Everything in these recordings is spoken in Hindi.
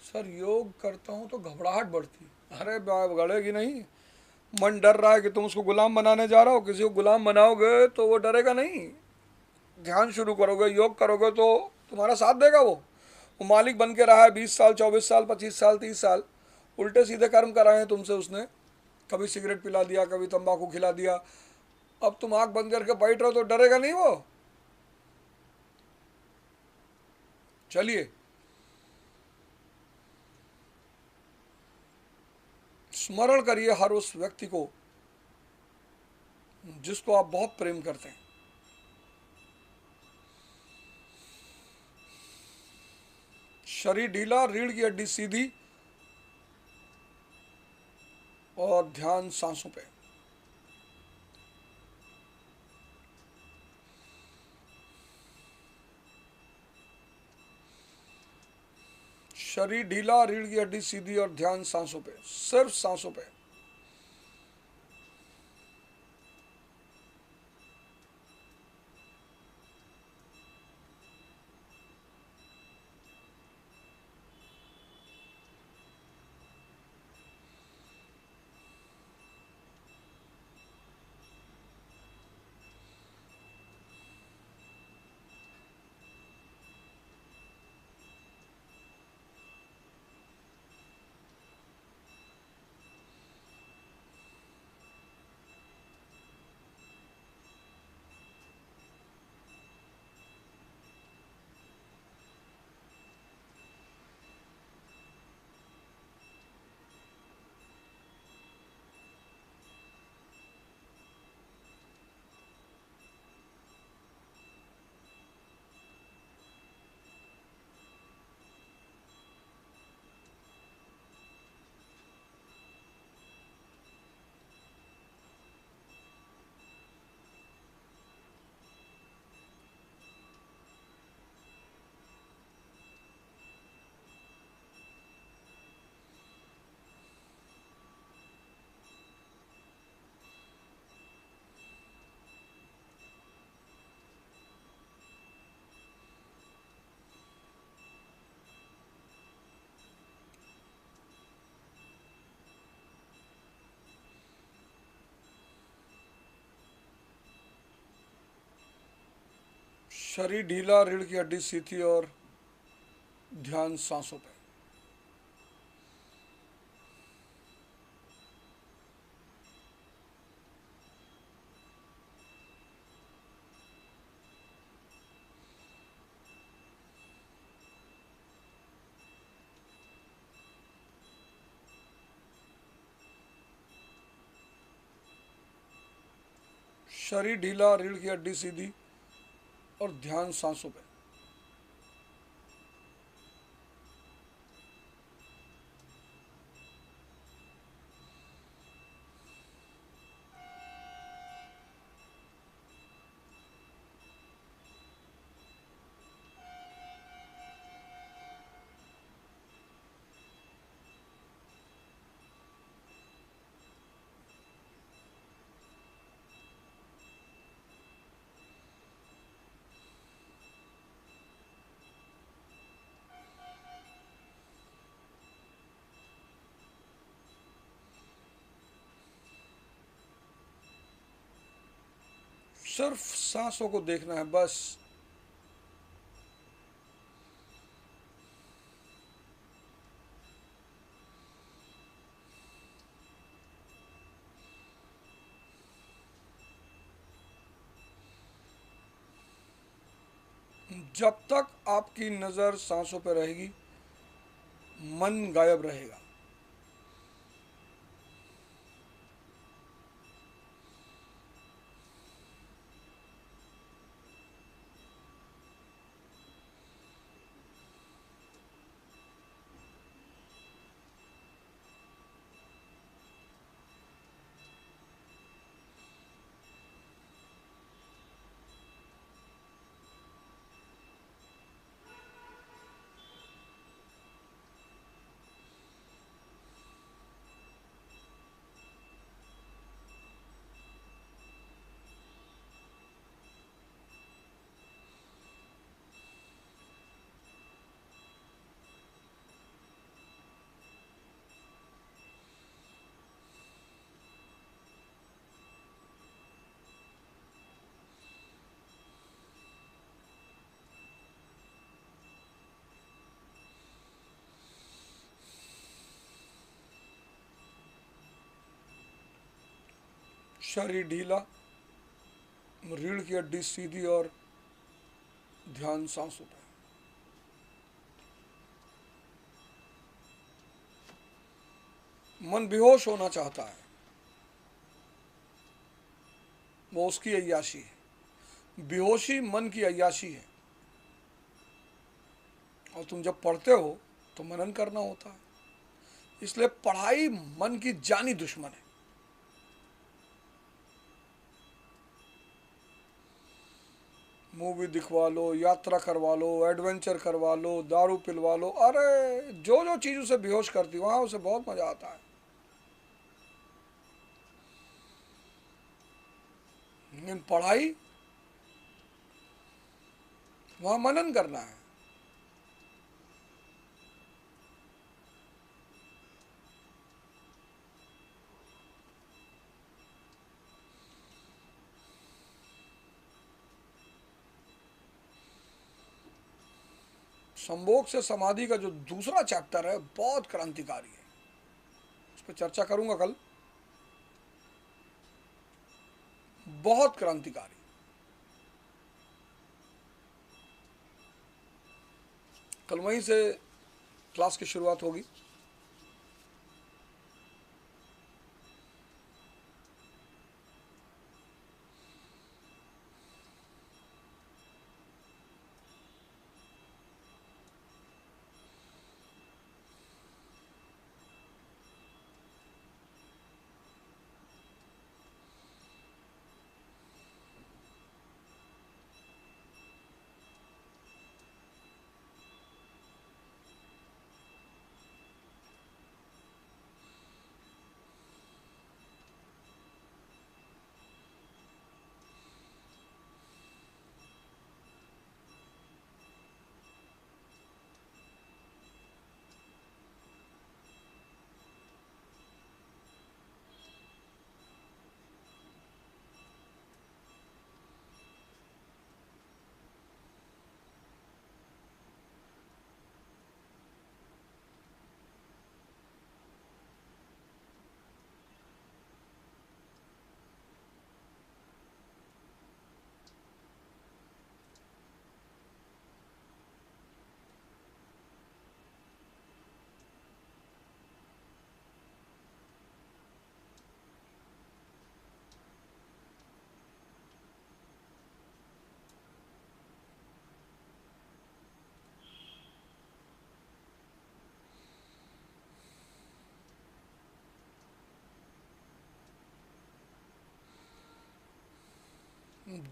सर योग करता हूँ तो घबराहट बढ़ती है। अरे गड़ेगी नहीं। मन डर रहा है कि तुम उसको गुलाम बनाने जा रहे हो, किसी को गुलाम बनाओगे तो वो डरेगा नहीं। ध्यान शुरू करोगे, योग करोगे तो तुम्हारा साथ देगा वो मालिक बन के रहा है 20 साल, 24 साल, 25 साल, 30 साल। उल्टे सीधे कर्म कराए हैं तुमसे उसने। कभी सिगरेट पिला दिया, कभी तंबाकू खिला दिया। अब तुम आंख बंद करके बैठ रहे हो तो डरेगा नहीं वो। चलिए, स्मरण करिए हर उस व्यक्ति को जिसको आप बहुत प्रेम करते हैं। शरीर ढीला, रीढ़ की हड्डी सीधी, और ध्यान सांसों पे। शरीर ढीला, रीढ़ की हड्डी सीधी, और ध्यान सांसों पे, सिर्फ सांसों पे। शरीर ढीला, रीढ़ की हड्डी सीधी, और ध्यान सांसों पे। शरीर ढीला, रीढ़ की हड्डी सीधी, और ध्यान सांसों पे। सिर्फ सांसों को देखना है बस। जब तक आपकी नज़र सांसों पर रहेगी, मन गायब रहेगा। शरीर ढीला, रीढ़ की हड्डी सीधी और ध्यान सांसों पे। मन बेहोश होना चाहता है, वो उसकी अय्याशी है। बेहोशी मन की अय्याशी है। और तुम जब पढ़ते हो तो मनन करना होता है, इसलिए पढ़ाई मन की जानी दुश्मन है। मूवी दिखवा लो, यात्रा करवा लो, एडवेंचर करवा लो, दारू पिलवा लो, अरे जो जो चीज उसे बेहोश करती वहां उसे बहुत मजा आता है। लेकिन पढ़ाई, वहां मनन करना है। संभोग से समाधि का जो दूसरा चैप्टर है बहुत क्रांतिकारी है, उस पर चर्चा करूंगा कल। बहुत क्रांतिकारी। कल वहीं से क्लास की शुरुआत होगी।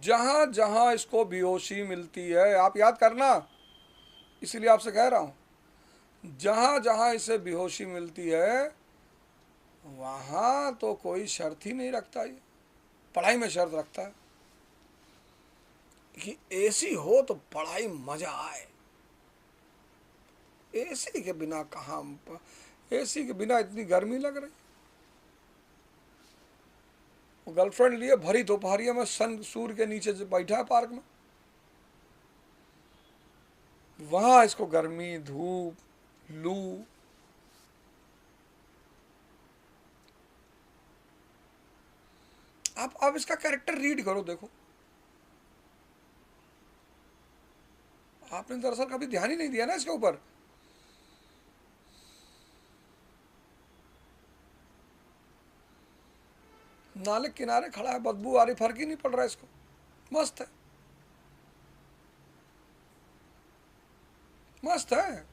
जहां जहां इसको बेहोशी मिलती है, आप याद करना, इसीलिए आपसे कह रहा हूं, जहां जहां इसे बेहोशी मिलती है वहां तो कोई शर्त ही नहीं रखता। ये पढ़ाई में शर्त रखता है कि एसी हो तो पढ़ाई मजा आए। एसी के बिना कहाँ, एसी के बिना इतनी गर्मी लग रही। वो गर्लफ्रेंड लिए भरी दोपहरिया में सन सूर्य के नीचे बैठा है पार्क में, वहां इसको गर्मी, धूप, लू। आप इसका कैरेक्टर रीड करो, देखो। आपने दरअसल कभी ध्यान ही नहीं दिया ना इसके ऊपर। नाले किनारे खड़ा है, बदबू आ रही, फर्क ही नहीं पड़ रहा इसको, मस्त है, मस्त है।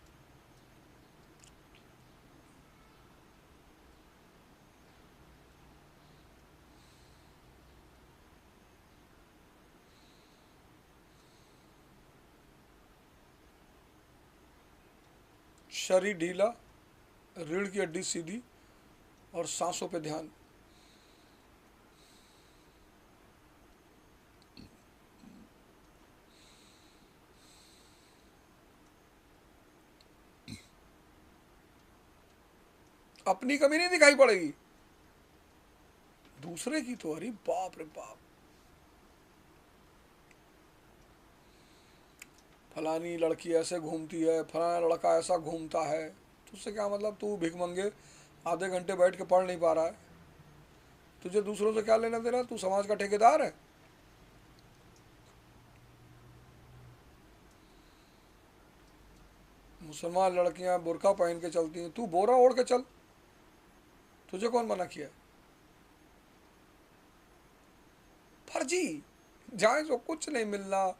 शरीर ढीला, रीढ़ की हड्डी सीधी और सांसों पे ध्यान। अपनी कमी नहीं दिखाई पड़ेगी, दूसरे की तो, अरे बाप रे बाप, फलानी लड़की ऐसे घूमती है, फलाना लड़का ऐसा घूमता है, तो उससे क्या मतलब? तू भिख मंगे आधे घंटे बैठ के पढ़ नहीं पा रहा है, तुझे दूसरों से क्या लेना देना, तू समाज का ठेकेदार है। मुसलमान लड़कियां बुर्का पहन के चलती हैं, तू बोरा ओढ़ के चल, तुझे कौन मना किया है? फर्जी, जाए तो कुछ नहीं मिलना।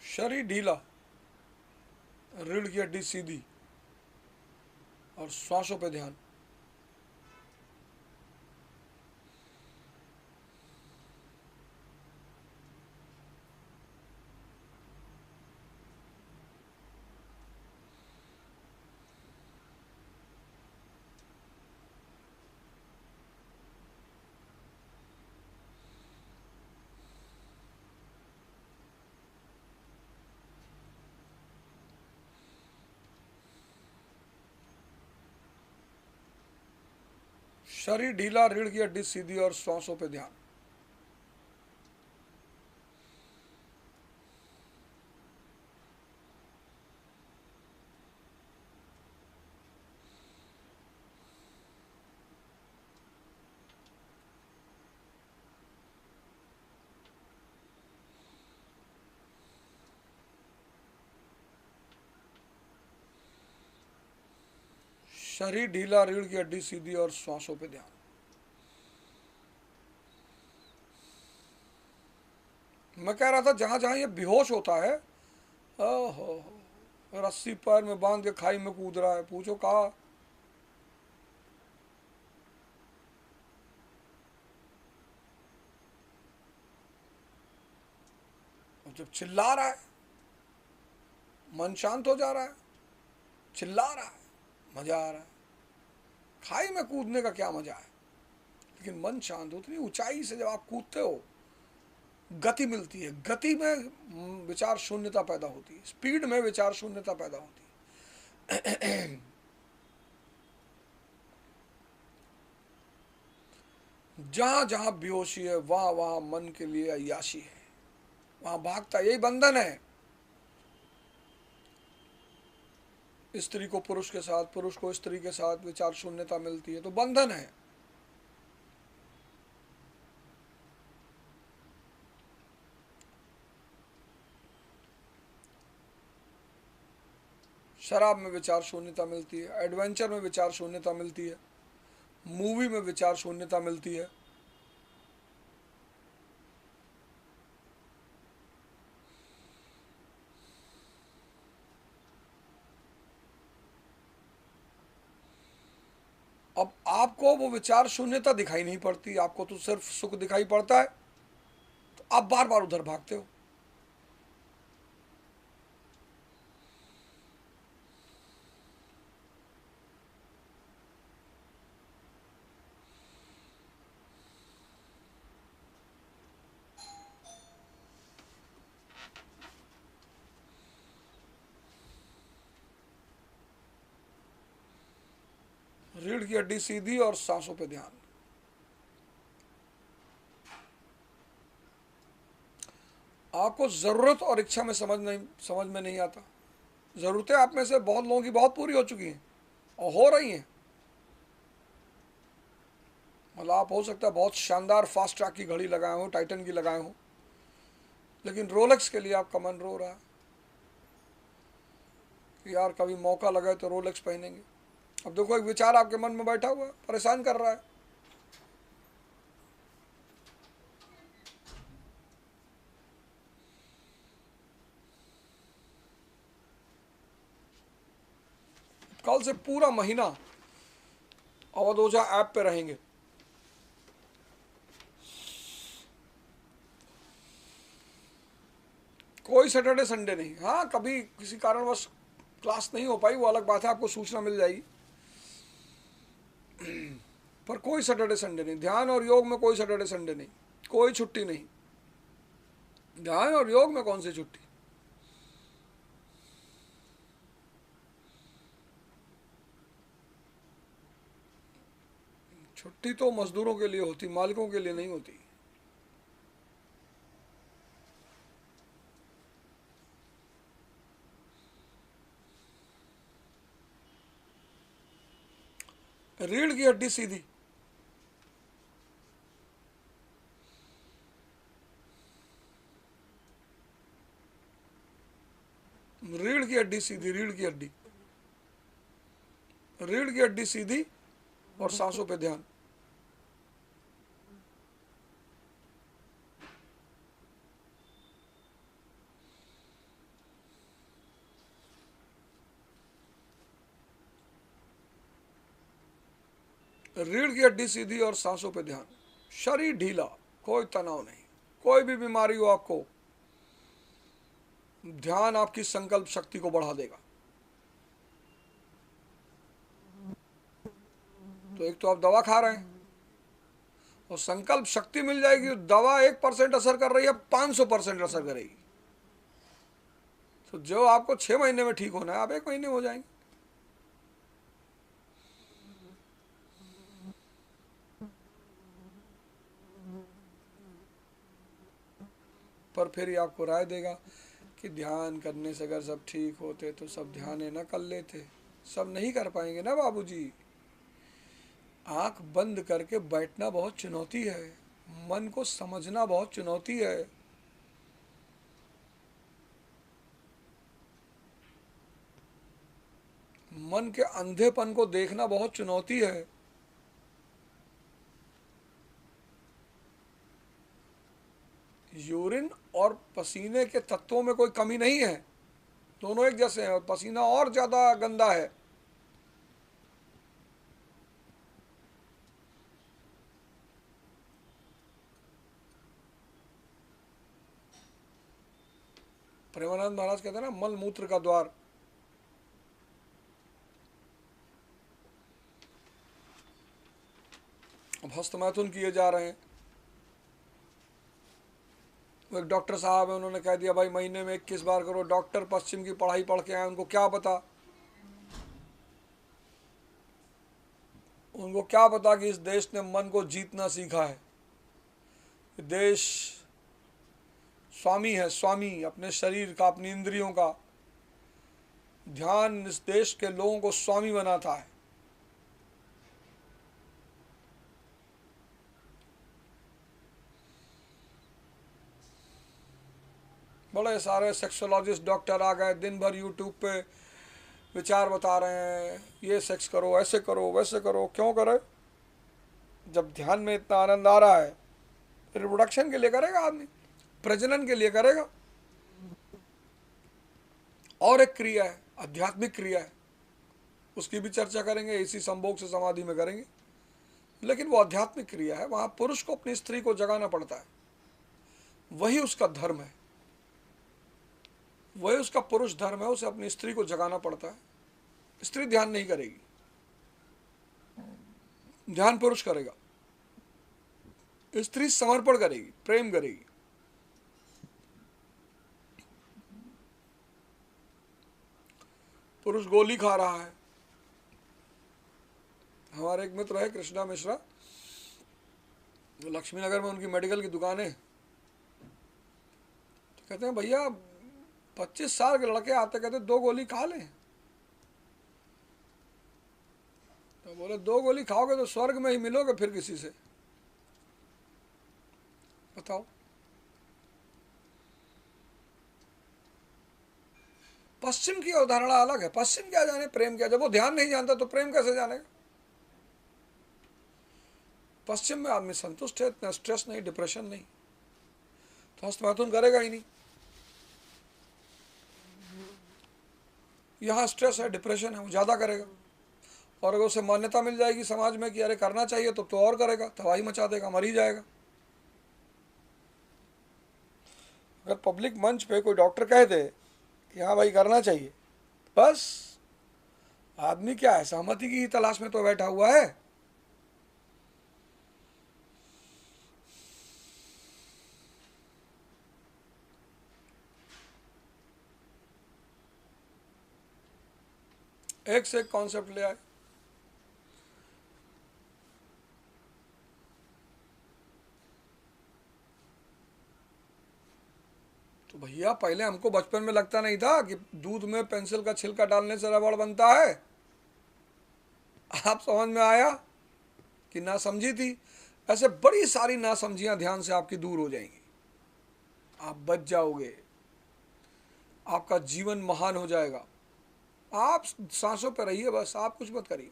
शरीर ढीला, रीढ़ की हड्डी सीधी और श्वासों पे ध्यान। शरीर ढीला, रीढ़ की हड्डी सीधी और श्वासों पे ध्यान। शरीर ढीला, रीढ़ की हड्डी सीधी और श्वासों पे ध्यान। मैं कह रहा था जहां जहां ये बेहोश होता है, ओहो, रस्सी पैर में बांध के खाई में कूद रहा है, पूछो कहा। और जब चिल्ला रहा है, मन शांत हो जा रहा है, चिल्ला रहा है, मजा आ रहा है। खाई में कूदने का क्या मजा है, लेकिन मन शांत, उतनी ऊंचाई से जब आप कूदते हो गति मिलती है, गति में विचार शून्यता पैदा होती है, स्पीड में विचार शून्यता पैदा होती है। जहां जहां बेहोशी है वहां वहां मन के लिए अय्याशी है, वहां भागता, यही बंधन है। स्त्री को पुरुष के साथ, पुरुष को स्त्री के साथ विचार शून्यता मिलती है तो बंधन है। शराब में विचार शून्यता मिलती है, एडवेंचर में विचार शून्यता मिलती है, मूवी में विचार शून्यता मिलती है। अब आपको वो विचार शून्यता दिखाई नहीं पड़ती, आपको तो सिर्फ सुख दिखाई पड़ता है, तो आप बार बार उधर भागते हो। रीढ़ की हड्डी सीधी और सांसों पे ध्यान। आपको जरूरत और इच्छा में समझ में नहीं आता। जरूरतें आप में से बहुत लोगों की बहुत पूरी हो चुकी हैं और हो रही हैं। मतलब आप हो सकता है बहुत शानदार फास्ट ट्रैक की घड़ी लगाए हो, टाइटन की लगाए हो, लेकिन रोलेक्स के लिए आपका मन रो रहा है कि यार कभी मौका लगा तो रोलेक्स पहनेंगे। अब देखो एक विचार आपके मन में बैठा हुआ है, परेशान कर रहा है। कल से पूरा महीना अवधोजा ऐप पे रहेंगे। कोई सैटरडे संडे नहीं। हाँ, कभी किसी कारणवश क्लास नहीं हो पाई, वो अलग बात है, आपको सूचना मिल जाएगी, पर कोई सैटरडे संडे नहीं। ध्यान और योग में कोई सैटरडे संडे नहीं, कोई छुट्टी नहीं। ध्यान और योग में कौन सी छुट्टी? छुट्टी तो मजदूरों के लिए होती, मालिकों के लिए नहीं होती। रीढ़ की हड्डी सीधी, रीढ़ की हड्डी सीधी, रीढ़ की हड्डी, रीढ़ की हड्डी सीधी और सांसों पे ध्यान। रीढ़ की हड्डी सीधी और सांसों पे ध्यान। शरीर ढीला, कोई तनाव नहीं, कोई भी बीमारी हो आपको, ध्यान आपकी संकल्प शक्ति को बढ़ा देगा। तो एक तो आप दवा खा रहे हैं और संकल्प शक्ति मिल जाएगी, दवा 1% असर कर रही है, 500% असर करेगी। तो जो आपको 6 महीने में ठीक होना है, आप 1 महीने में हो जाएंगे। पर फिर ही आपको राय देगा कि ध्यान करने से अगर सब ठीक होते तो सब ध्यान न कर लेते। सब नहीं कर पाएंगे ना बाबूजी। आंख बंद करके बैठना बहुत चुनौती है, मन को समझना बहुत चुनौती है। मन के अंधेपन को देखना बहुत चुनौती है। यूरिन और पसीने के तत्वों में कोई कमी नहीं है, दोनों एक जैसे हैं, और पसीना और ज्यादा गंदा है। प्रेमानंद महाराज कहते हैं ना, मल मूत्र का द्वार। अब हस्तमैथुन किए जा रहे हैं। वो एक डॉक्टर साहब है, उन्होंने कह दिया भाई महीने में 21 बार करो। डॉक्टर पश्चिम की पढ़ाई पढ़ के आए, उनको क्या पता, उनको क्या पता कि इस देश ने मन को जीतना सीखा है। देश स्वामी है, स्वामी अपने शरीर का, अपनी इंद्रियों का। ध्यान इस देश के लोगों को स्वामी बनाता है। बड़े सारे सेक्सोलॉजिस्ट डॉक्टर आ गए, दिन भर यूट्यूब पे विचार बता रहे हैं, ये सेक्स करो, ऐसे करो, वैसे करो। क्यों करे? जब ध्यान में इतना आनंद आ रहा है, रिप्रोडक्शन के लिए करेगा आदमी, प्रजनन के लिए करेगा। और एक क्रिया है, आध्यात्मिक क्रिया है, उसकी भी चर्चा करेंगे, इसी संभोग से समाधि में करेंगे। लेकिन वो आध्यात्मिक क्रिया है, वहां पुरुष को अपनी स्त्री को जगाना पड़ता है, वही उसका धर्म है, वही उसका पुरुष धर्म है। उसे अपनी स्त्री को जगाना पड़ता है। स्त्री ध्यान नहीं करेगी, ध्यान पुरुष करेगा। स्त्री समर्पण करेगी, प्रेम करेगी। पुरुष गोली खा रहा है। हमारे एक मित्र है कृष्णा मिश्रा, लक्ष्मी नगर में उनकी मेडिकल की दुकान है। तो कहते हैं भैया 25 साल के लड़के आते, कहते 2 गोली खा लें। तो बोले 2 गोली खाओगे तो स्वर्ग में ही मिलोगे फिर किसी से, बताओ। पश्चिम की अवधारणा अलग है। पश्चिम क्या जाने प्रेम क्या, जब वो ध्यान नहीं जानता तो प्रेम कैसे जानेगा? पश्चिम में आदमी संतुष्ट है, इतना स्ट्रेस नहीं, डिप्रेशन नहीं, तो हस्तमैथुन करेगा ही नहीं। यहाँ स्ट्रेस है, डिप्रेशन है, वो ज़्यादा करेगा। और अगर उसे मान्यता मिल जाएगी समाज में कि अरे करना चाहिए, तो और करेगा, तबाही मचा देगा, मर ही जाएगा। अगर पब्लिक मंच पे कोई डॉक्टर कह दे कि हाँ भाई करना चाहिए, बस आदमी क्या है, सहमति की तलाश में तो बैठा हुआ है। एक से एक कॉन्सेप्ट ले आए। तो भैया पहले हमको बचपन में लगता नहीं था कि दूध में पेंसिल का छिलका डालने से रबड़ बनता है। आप समझ में आया कि नासमझी थी। ऐसे बड़ी सारी नासमझियां ध्यान से आपकी दूर हो जाएंगी, आप बच जाओगे, आपका जीवन महान हो जाएगा। आप सांसों पर रहिए, बस आप कुछ मत करिए।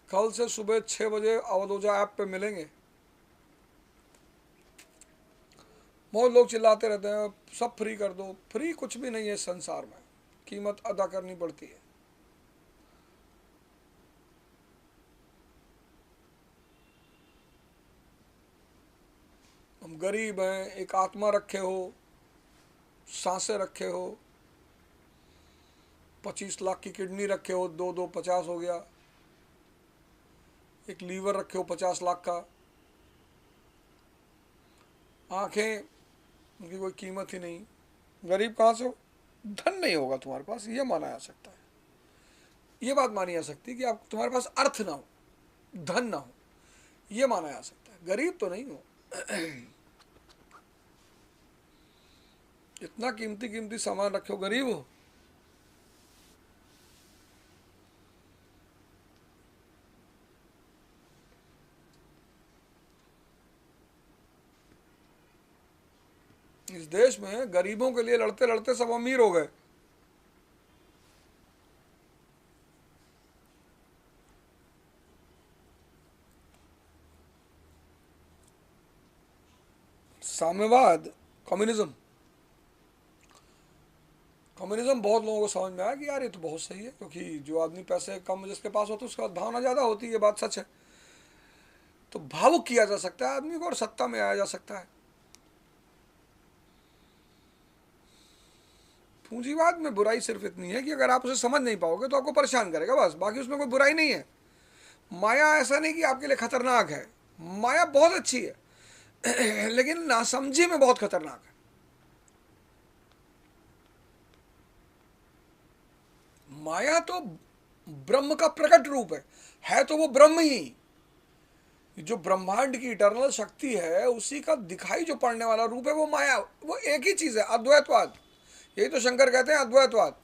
कल से सुबह 6 बजे अवधोजा ऐप पे मिलेंगे। बहुत लोग चिल्लाते रहते हैं सब फ्री कर दो, फ्री कुछ भी नहीं है संसार में, कीमत अदा करनी पड़ती है। हम गरीब हैं, एक आत्मा रखे हो, सांसें रखे हो, 25 लाख की किडनी रखे हो, दो दो 50 हो गया, एक लीवर रखे हो 50 लाख का, आंखें, उनकी कोई कीमत ही नहीं। गरीब कहाँ से हो? धन नहीं होगा तुम्हारे पास, ये माना जा सकता है। ये बात मानी जा सकती है कि आप तुम्हारे पास अर्थ ना हो, धन ना हो, ये माना जा सकता है। गरीब तो नहीं हो। इतना कीमती कीमती सामान रखे हो, गरीब हो। इस देश में गरीबों के लिए लड़ते लड़ते सब अमीर हो गए। साम्यवाद, कम्युनिज्म, कम्युनिज्म बहुत लोगों को समझ में आया कि यार ये तो बहुत सही है, क्योंकि जो आदमी पैसे कम जिसके पास होते उसके पास भावना ज़्यादा होती है, ये बात सच है। तो भावुक किया जा सकता है आदमी को और सत्ता में आया जा सकता है। पूंजीवाद में बुराई सिर्फ इतनी है कि अगर आप उसे समझ नहीं पाओगे तो आपको परेशान करेगा, बस, बाकी उसमें कोई बुराई नहीं है। माया ऐसा नहीं कि आपके लिए खतरनाक है, माया बहुत अच्छी है लेकिन नासमझी में बहुत खतरनाक है। माया तो ब्रह्म का प्रकट रूप है तो वो ब्रह्म ही, जो ब्रह्मांड की इटरनल शक्ति है उसी का दिखाई जो पड़ने वाला रूप है वो माया, वो एक ही चीज है, अद्वैतवाद। यही तो शंकर कहते हैं अद्वैतवाद।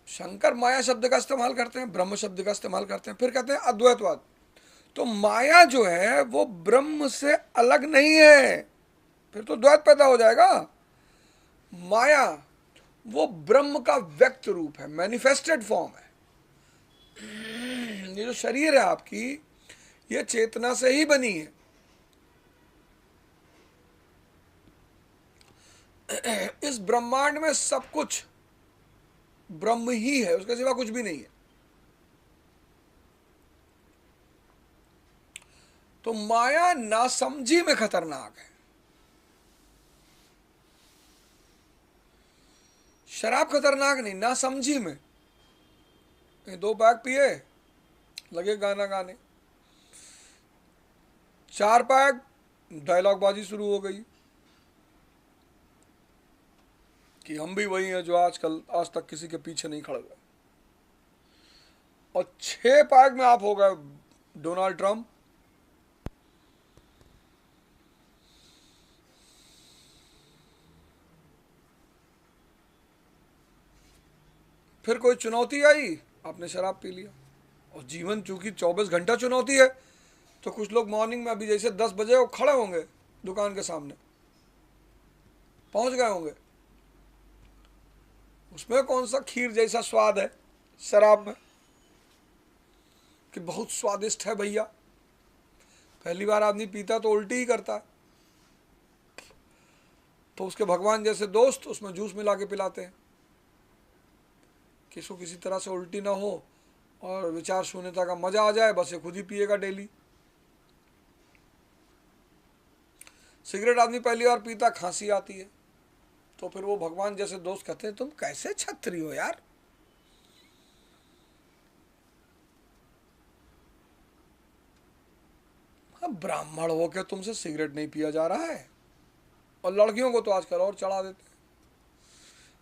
शंकर माया शब्द का इस्तेमाल करते हैं, ब्रह्म शब्द का इस्तेमाल करते हैं, फिर कहते हैं अद्वैतवाद। तो माया जो है वो ब्रह्म से अलग नहीं है, फिर तो द्वैत पैदा हो जाएगा। माया वो ब्रह्म का व्यक्त रूप है, मैनिफेस्टेड फॉर्म है। ये जो शरीर है आपकी, ये चेतना से ही बनी है। इस ब्रह्मांड में सब कुछ ब्रह्म ही है, उसके सिवा कुछ भी नहीं है। तो माया नासमझी में खतरनाक है। शराब खतरनाक नहीं, नासमझी में। 2 पैक पिए, लगे गाना गाने, 4 पैक, डायलॉग बाजी शुरू हो गई कि हम भी वही हैं जो आजकल आज तक किसी के पीछे नहीं खड़े हुए। और 6 पैक में आप हो गए डोनाल्ड ट्रंप। फिर कोई चुनौती आई, आपने शराब पी लिया। और जीवन चूंकि 24 घंटा चुनौती है, तो कुछ लोग मॉर्निंग में अभी जैसे 10 बजे वो खड़े होंगे दुकान के सामने, पहुंच गए होंगे। उसमें कौन सा खीर जैसा स्वाद है शराब में कि बहुत स्वादिष्ट है भैया। पहली बार आदमी पीता तो उल्टी ही करता है, तो उसके भगवान जैसे दोस्त उसमें जूस मिला के पिलाते हैं कि इसको किसी तरह से उल्टी ना हो और विचार शून्यता का मजा आ जाए, बस ये खुद ही पिएगा डेली। सिगरेट आदमी पहली बार पीता, खांसी आती है, तो फिर वो भगवान जैसे दोस्त कहते हैं तुम कैसे छत्री हो यार, ब्राह्मण हो के तुमसे सिगरेट नहीं पिया जा रहा है। और लड़कियों को तो आजकल और चढ़ा देते हैं,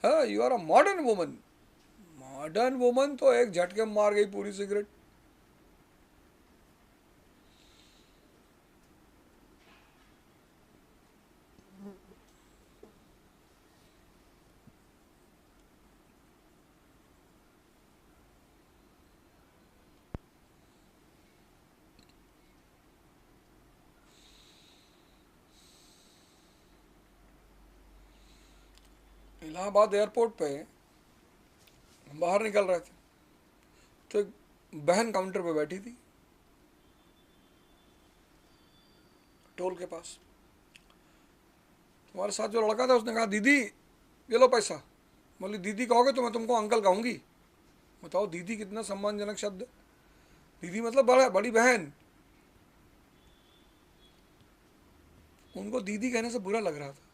हाँ you are a modern woman. Modern woman तो एक झटके में मार गई पूरी सिगरेट। इलाहाबाद एयरपोर्ट पे हम बाहर निकल रहे थे, तो एक बहन काउंटर पे बैठी थी टोल के पास। तुम्हारे साथ जो लड़का था उसने कहा दीदी ये लो पैसा। बोली दीदी कहोगे तो मैं तुमको अंकल कहूंगी। बताओ दीदी कितना सम्मानजनक शब्द है। दीदी मतलब बड़ा बड़ी बहन। उनको दीदी कहने से बुरा लग रहा था।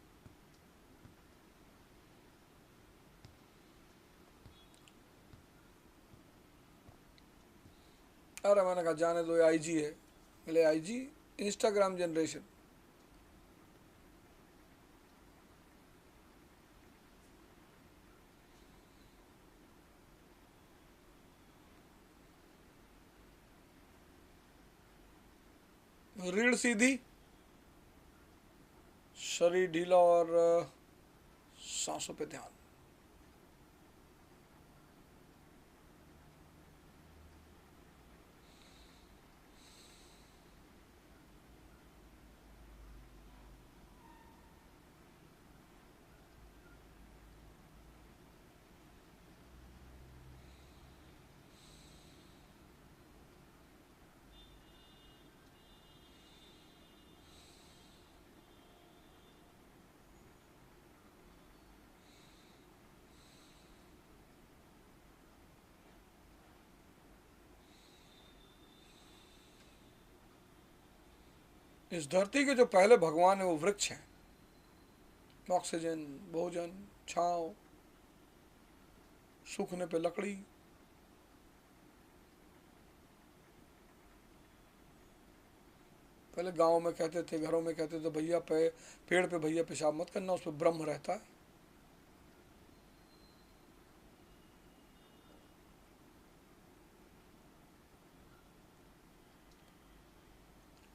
अरे मैंने कहा जाने दो, आईजी है। बोले आईजी, इंस्टाग्राम जनरेशन। रीढ़ सीधी, शरीर ढीला और सांसों पे ध्यान। इस धरती के जो पहले भगवान है वो वृक्ष हैं। ऑक्सीजन, भोजन, छांव, सूखने पे लकड़ी। पहले गांव में कहते थे, घरों में कहते थे भैया पेड़ पे भैया पेशाब मत करना, उस पर ब्रह्म रहता है।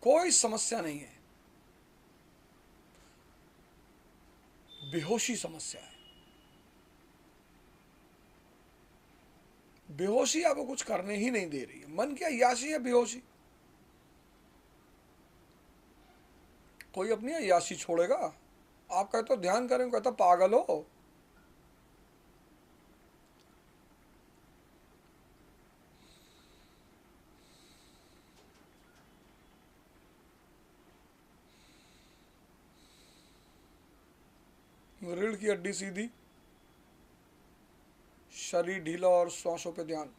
कोई समस्या नहीं है, बेहोशी समस्या है। बेहोशी आपको कुछ करने ही नहीं दे रही है। मन की अय्याशी है बेहोशी। कोई अपनी अय्याशी छोड़ेगा? आप कहते हो ध्यान करें, कहता पागल हो। रीढ़ की हड्डी सीधी, शरीर ढीला और श्वासों पे ध्यान।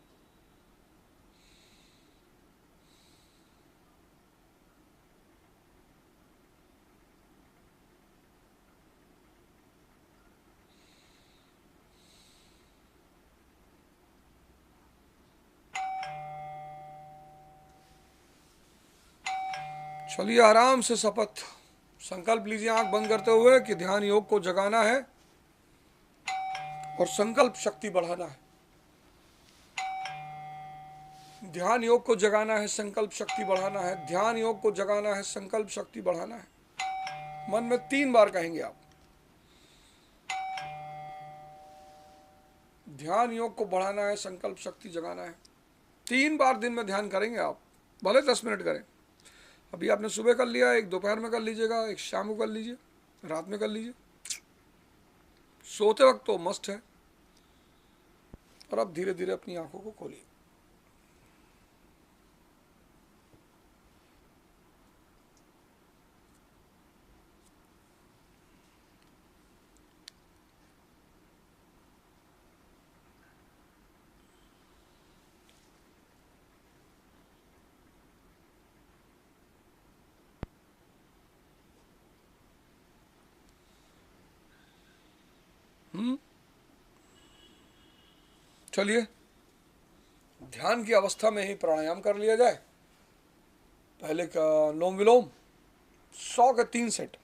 चलिए आराम से शपथ संकल्प लीजिए आंख बंद करते हुए कि ध्यान योग को जगाना है और संकल्प शक्ति बढ़ाना है। ध्यान योग को जगाना है, संकल्प शक्ति बढ़ाना है। ध्यान योग को जगाना है, संकल्प शक्ति बढ़ाना है। मन में 3 बार कहेंगे आप। ध्यान योग को बढ़ाना है, संकल्प शक्ति जगाना है। 3 बार दिन में ध्यान करेंगे आप, भले 10 मिनट करें। अभी आपने सुबह कर लिया, एक दोपहर में कर लीजिएगा, एक शाम को कर लीजिए, रात में कर लीजिए। सोते वक्त तो मस्ट है। और अब धीरे धीरे अपनी आंखों को खोलिए। चलिए ध्यान की अवस्था में ही प्राणायाम कर लिया जाए। पहले का अनुलोम विलोम 100 के 3 सेट।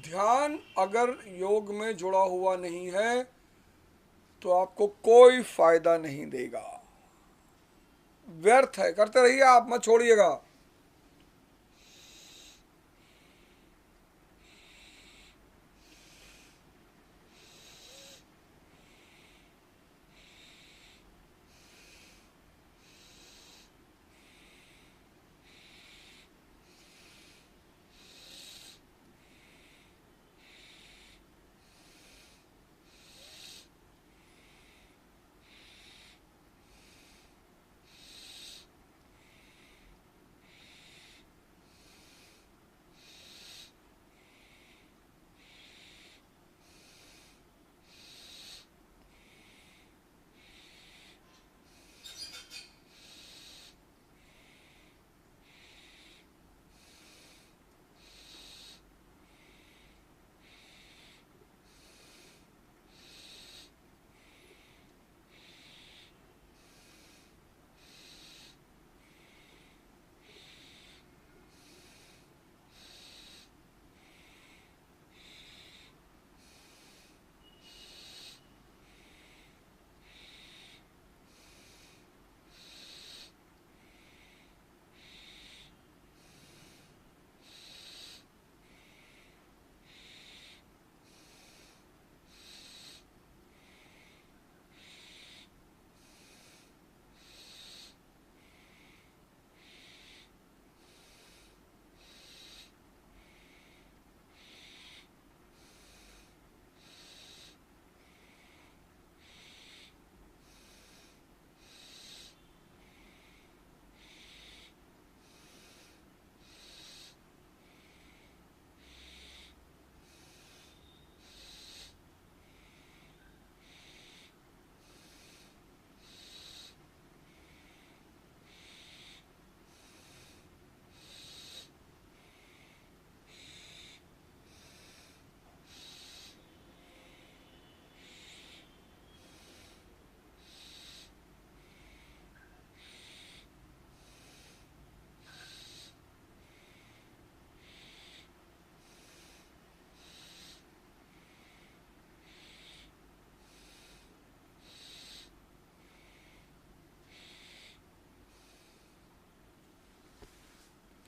ध्यान अगर योग में जुड़ा हुआ नहीं है तो आपको कोई फायदा नहीं देगा, व्यर्थ है। करते रहिए, आप मत छोड़िएगा।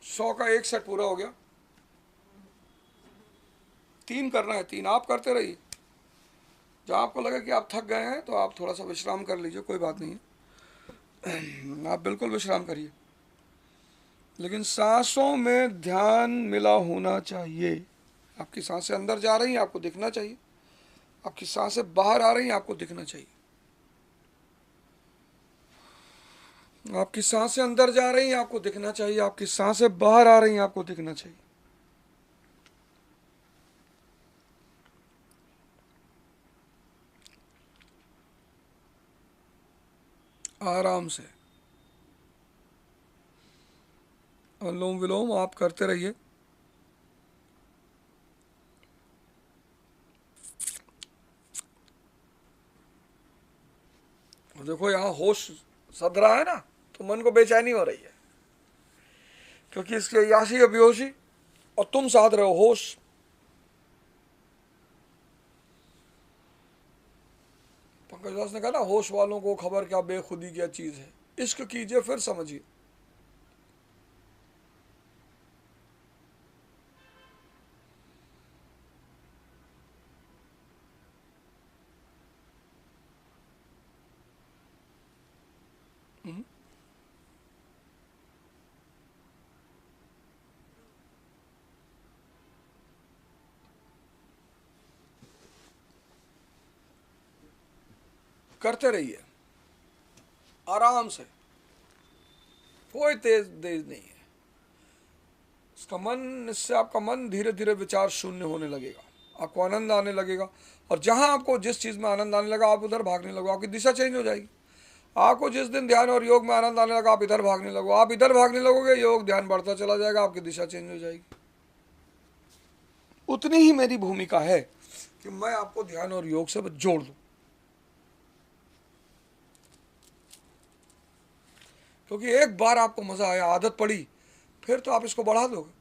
सौ का एक सेट पूरा हो गया। 3 करना है, 3 आप करते रहिए। जब आपको लगे कि आप थक गए हैं तो आप थोड़ा सा विश्राम कर लीजिए, कोई बात नहीं है। आप बिल्कुल विश्राम करिए, लेकिन सांसों में ध्यान मिला होना चाहिए। आपकी सांसें अंदर जा रही हैं, आपको दिखना चाहिए। आपकी सांसें बाहर आ रही हैं, आपको दिखना चाहिए। आपकी सांसें अंदर जा रही हैं, आपको दिखना चाहिए, आपकी सांसें बाहर आ रही हैं, आपको दिखना चाहिए। आराम से अनुलोम विलोम आप करते रहिए। और देखो यहाँ होश सध रहा है ना, तो मन को बेचैनी हो रही है, क्योंकि इसके यासी और बेहोशी, और तुम साध रहे हो होश। पंकज दास ने कहा ना, होश वालों को खबर क्या बेखुदी क्या चीज है। इश्क कीजिए फिर समझिए। करते रहिए आराम से, कोई तेज तेज नहीं है। इसका मन, इससे आपका मन धीरे धीरे विचार शून्य होने लगेगा, आपको आनंद आने लगेगा। और जहां आपको जिस चीज में आनंद आने लगा, आप उधर भागने लगो, आपकी दिशा चेंज हो जाएगी। आपको जिस दिन ध्यान और योग में आनंद आने लगा, आप इधर भागने लगो, आप इधर भागने लगोगे, योग ध्यान बढ़ता चला जाएगा, आपकी दिशा चेंज हो जाएगी। उतनी ही मेरी भूमिका है कि मैं आपको ध्यान और योग से जोड़ दूं, क्योंकि एक बार आपको मजा आया, आदत पड़ी, फिर तो आप इसको बढ़ा दोगे।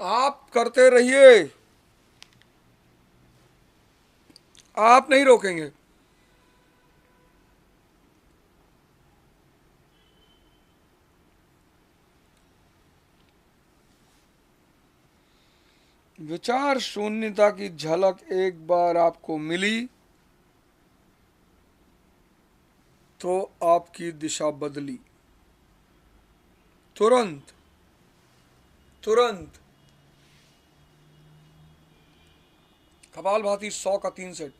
आप करते रहिए, आप नहीं रोकेंगे। विचार शून्यता की झलक एक बार आपको मिली तो आपकी दिशा बदली, तुरंत, तुरंत। कपालभाति 100 का 3 सेट।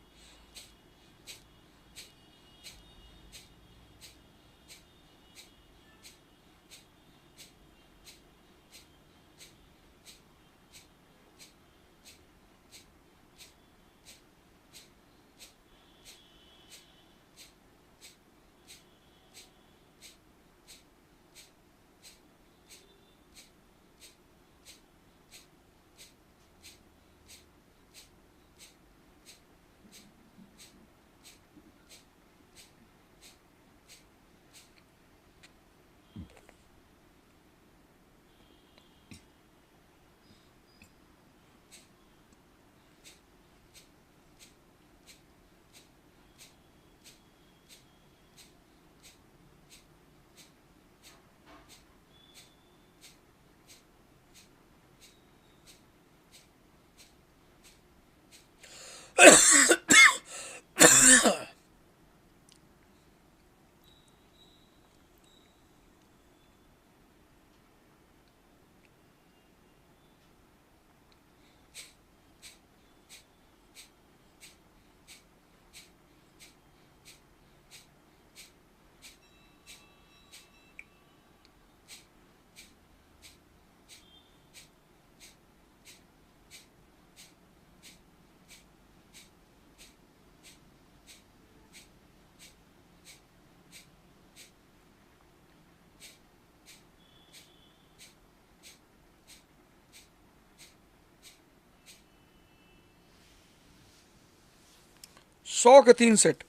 सौ के 3 सेट।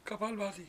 कपालभाति।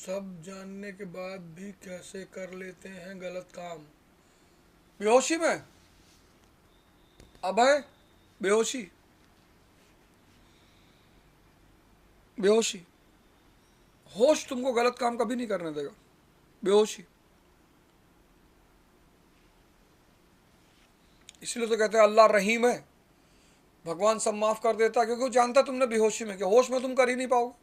सब जानने के बाद भी कैसे कर लेते हैं गलत काम। बेहोशी में अभय, बेहोशी, बेहोशी। होश तुमको गलत काम कभी नहीं करने देगा। बेहोशी। इसलिए तो कहते हैं अल्लाह रहीम है, भगवान सब माफ कर देता है, क्योंकि वो जानता तुमने बेहोशी में, कि होश में तुम कर ही नहीं पाओगे।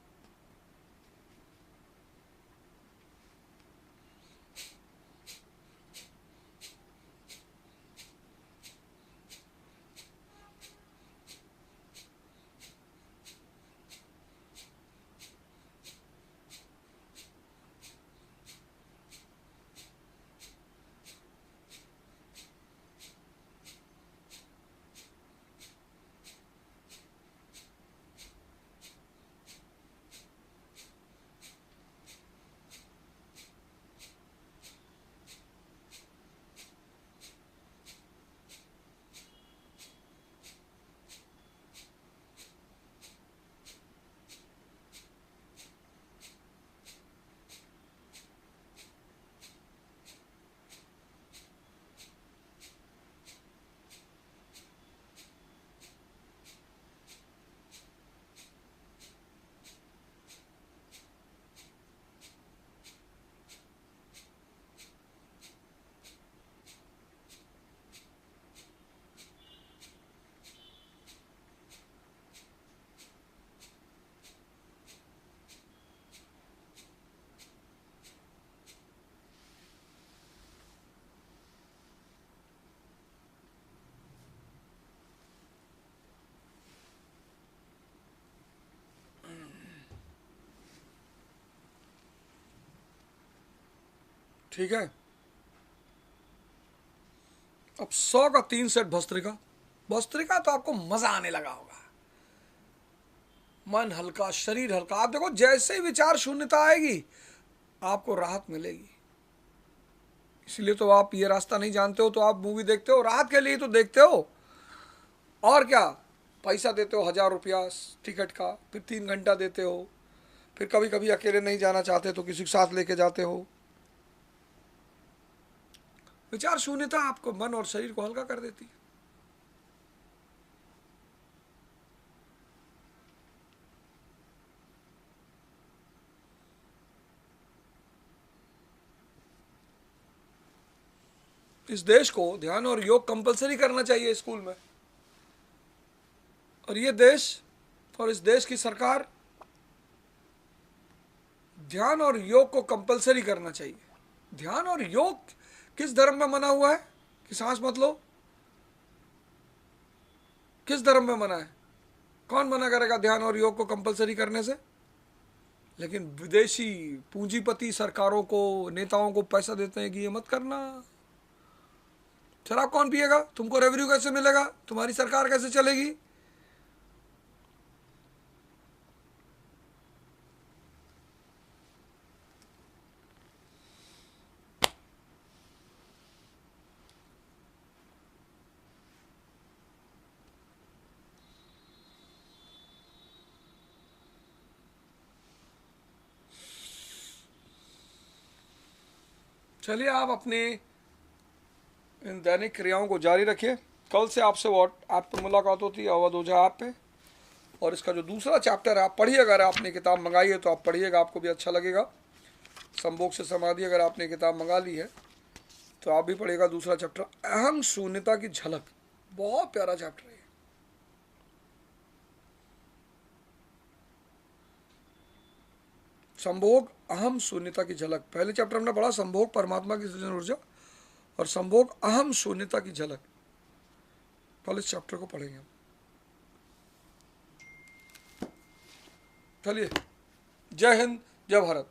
ठीक है, अब 100 का 3 सेट भस्त्रिका। भस्त्रिका तो आपको मजा आने लगा होगा, मन हल्का, शरीर हल्का। आप देखो जैसे ही विचार शून्यता आएगी आपको राहत मिलेगी। इसलिए तो आप ये रास्ता नहीं जानते हो तो आप मूवी देखते हो, राहत के लिए तो देखते हो। और क्या, पैसा देते हो 1000 रुपया टिकट का, फिर 3 घंटा देते हो, फिर कभी कभी अकेले नहीं जाना चाहते तो किसी के साथ लेके जाते हो। विचार शून्यता आपको मन और शरीर को हल्का कर देती है। इस देश को ध्यान और योग कंपलसरी करना चाहिए स्कूल में, और ये देश और इस देश की सरकार ध्यान और योग को कंपलसरी करना चाहिए। ध्यान और योग किस धर्म में मना हुआ है कि सांस मत लो? किस धर्म में मना है? कौन मना करेगा ध्यान और योग को कंपलसरी करने से? लेकिन विदेशी पूंजीपति सरकारों को, नेताओं को पैसा देते हैं कि ये मत करना। शराब कौन पिएगा? तुमको रेवेन्यू कैसे मिलेगा? तुम्हारी सरकार कैसे चलेगी? चलिए आप अपने इन दैनिक क्रियाओं को जारी रखिए। कल से आपसे व्हाट्सएप पे मुलाकात होती है, अवध ओझा ऐप पे। और इसका जो दूसरा चैप्टर है आप पढ़िए, अगर आपने किताब मंगाई है तो आप पढ़िएगा, आपको भी अच्छा लगेगा। संभोग से समाधि अगर आपने किताब मंगा ली है तो आप भी पढ़िएगा दूसरा चैप्टर, अहम शून्यता की झलक। बहुत प्यारा चैप्टर है। संभोग अहम शून्यता की झलक। पहले चैप्टर हमने पढ़ा संभोग परमात्मा की सृजन ऊर्जा, और संभोग अहम शून्यता की झलक। कल इस चैप्टर को पढ़ेंगे हम। चलिए, जय हिंद, जय भारत।